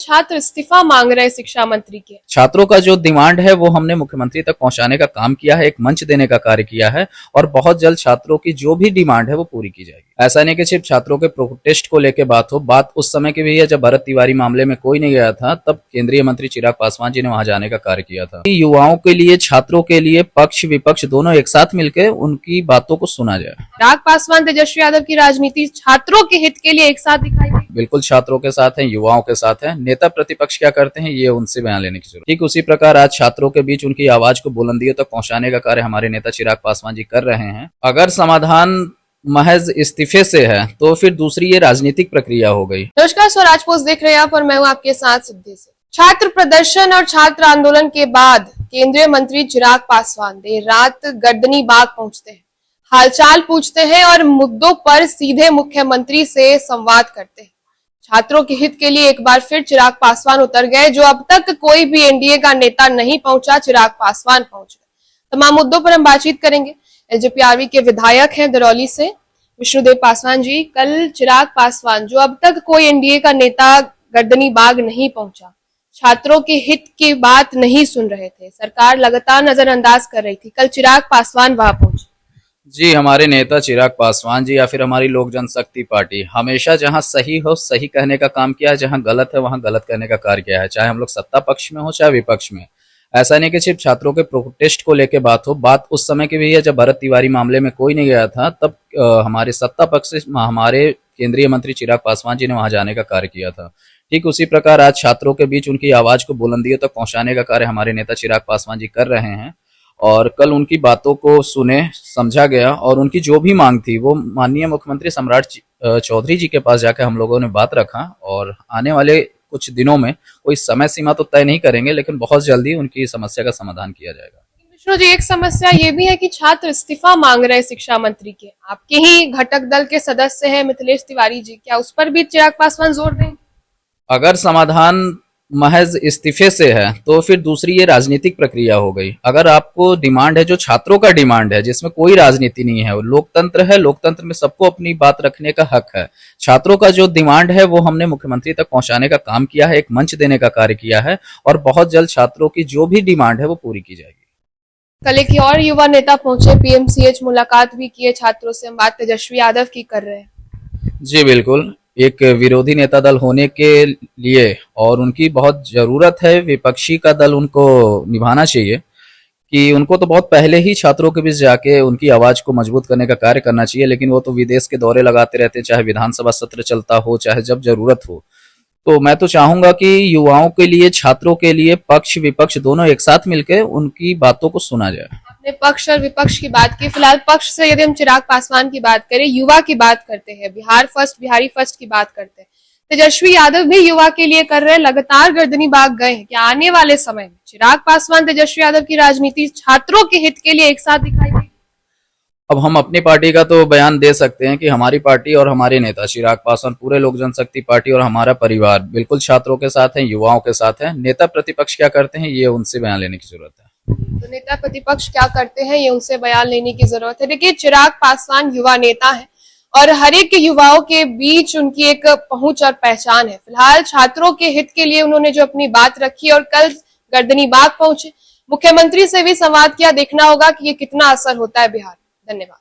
छात्र इस्तीफा मांग रहे शिक्षा मंत्री के। छात्रों का जो डिमांड है वो हमने मुख्यमंत्री तक पहुंचाने का काम किया है, एक मंच देने का कार्य किया है और बहुत जल्द छात्रों की जो भी डिमांड है वो पूरी की जाएगी। ऐसा नहीं कि सिर्फ छात्रों के प्रोटेस्ट को लेकर बात हो, बात उस समय की भी है जब भरत तिवारी मामले में कोई नहीं गया था, तब केंद्रीय मंत्री चिराग पासवान जी ने वहां जाने का कार्य किया था। युवाओं के लिए, छात्रों के लिए पक्ष विपक्ष दोनों एक साथ मिलकर उनकी बातों को सुना जाए। चिराग पासवान तेजस्वी यादव की राजनीति छात्रों के हित के लिए एक साथ दिखाई दी। बिल्कुल छात्रों के साथ हैं, युवाओं के साथ हैं। नेता प्रतिपक्ष क्या करते हैं ये उनसे बयान लेने की जरूरत। ठीक उसी प्रकार आज छात्रों के बीच उनकी आवाज को बुलंदियों तक पहुंचाने का कार्य हमारे नेता चिराग पासवान जी कर रहे हैं। अगर समाधान महज इस्तीफे से है तो फिर दूसरी ये राजनीतिक प्रक्रिया हो गई। नमस्कार, स्वराज पोस्ट देख रहे हैं आप और मैं हूं आपके साथ सिद्धि से। छात्र प्रदर्शन और छात्र आंदोलन के बाद केंद्रीय मंत्री चिराग पासवान देर रात गर्दनी बाग पहुंचते हैं, हालचाल पूछते हैं और मुद्दों पर सीधे मुख्यमंत्री से संवाद करते हैं। छात्रों के हित के लिए एक बार फिर चिराग पासवान उतर गए। जो अब तक कोई भी एनडीए का नेता नहीं पहुंचा, चिराग पासवान पहुंच गए। तमाम मुद्दों पर हम बातचीत करेंगे। एलजेपीआरवी के विधायक हैं दरौली से विष्णुदेव पासवान जी। कल चिराग पासवान, जो अब तक कोई एनडीए का नेता गर्दनी बाग नहीं पहुंचा, छात्रों के हित की बात नहीं सुन रहे थे, सरकार लगातार नजरअंदाज कर रही थी, कल चिराग पासवान वहां पहुंचे। जी, हमारे नेता चिराग पासवान जी या फिर हमारी लोक जनशक्ति पार्टी हमेशा जहां सही हो सही कहने का काम किया है, जहां गलत है वहां गलत कहने का कार्य किया है, चाहे हम लोग सत्ता पक्ष में हो चाहे विपक्ष में। ऐसा नहीं कि सिर्फ छात्रों के प्रोटेस्ट को लेकर बात हो, बात उस समय की भी है जब भरत तिवारी मामले में कोई नहीं गया था, तब हमारे सत्ता पक्ष से हमारे केंद्रीय मंत्री चिराग पासवान जी ने वहां जाने का कार्य किया था। ठीक उसी प्रकार आज छात्रों के बीच उनकी आवाज को बुलंदियों तक पहुंचाने का कार्य हमारे नेता चिराग पासवान जी कर रहे हैं और कल उनकी बातों को सुने, समझा गया और उनकी जो भी मांग थी वो माननीय मुख्यमंत्री सम्राट चौधरी जी के पास जाकर हम लोगों ने बात रखा और आने वाले कुछ दिनों में, कोई समय सीमा तो तय नहीं करेंगे, लेकिन बहुत जल्दी उनकी समस्या का समाधान किया जाएगा। विष्णु जी, एक समस्या ये भी है कि छात्र इस्तीफा मांग रहे शिक्षा मंत्री के। आपके ही घटक दल के सदस्य हैं मिथिलेश तिवारी जी, क्या उस पर भी चिराग पासवान जोर दें? अगर समाधान महज इस्तीफे से है तो फिर दूसरी ये राजनीतिक प्रक्रिया हो गई। अगर आपको डिमांड है जो छात्रों का डिमांड है, जिसमें कोई राजनीति नहीं है, लोकतंत्र है, लोकतंत्र में सबको अपनी बात रखने का हक है। छात्रों का जो डिमांड है वो हमने मुख्यमंत्री तक पहुंचाने का काम किया है, एक मंच देने का कार्य किया है और बहुत जल्द छात्रों की जो भी डिमांड है वो पूरी की जाएगी। कल एक और युवा नेता पहुंचे, पीएमसीएच मुलाकात भी किए छात्रों से। हम बात तेजस्वी यादव की कर रहे हैं। जी बिल्कुल, एक विरोधी नेता दल होने के लिए और उनकी बहुत जरूरत है, विपक्षी का दल उनको निभाना चाहिए कि उनको तो बहुत पहले ही छात्रों के बीच जाके उनकी आवाज को मजबूत करने का कार्य करना चाहिए, लेकिन वो तो विदेश के दौरे लगाते रहते हैं, चाहे विधानसभा सत्र चलता हो चाहे जब जरूरत हो। तो मैं तो चाहूंगा कि युवाओं के लिए, छात्रों के लिए पक्ष विपक्ष दोनों एक साथ मिलकर उनकी बातों को सुना जाए। आपने पक्ष और विपक्ष की बात की, फिलहाल पक्ष से यदि हम चिराग पासवान की बात करें, युवा की बात करते हैं, बिहार फर्स्ट, बिहारी फर्स्ट की बात करते हैं, तेजस्वी यादव भी युवा के लिए कर रहे हैं, लगातार गर्दनी बाग गए हैं। क्या आने वाले समय में चिराग पासवान तेजस्वी यादव की राजनीति छात्रों के हित के लिए एक साथ दिखाई देगी? अब हम अपनी पार्टी का तो बयान दे सकते हैं कि हमारी पार्टी और हमारे नेता चिराग पासवान, पूरे लोक जनशक्ति पार्टी और हमारा परिवार बिल्कुल छात्रों के साथ है, युवाओं के साथ है। नेता प्रतिपक्ष क्या करते हैं ये उनसे बयान लेने की जरूरत है। तो नेता प्रतिपक्ष क्या करते हैं ये उनसे बयान लेने की जरूरत है। देखिए, चिराग पासवान युवा नेता है और हर एक युवाओं के बीच उनकी एक पहुंच और पहचान है। फिलहाल छात्रों के हित के लिए उन्होंने जो अपनी बात रखी और कल गर्दनी बाग पहुंचे, मुख्यमंत्री से भी संवाद किया। देखना होगा कि ये कितना असर होता है बिहार। धन्यवाद।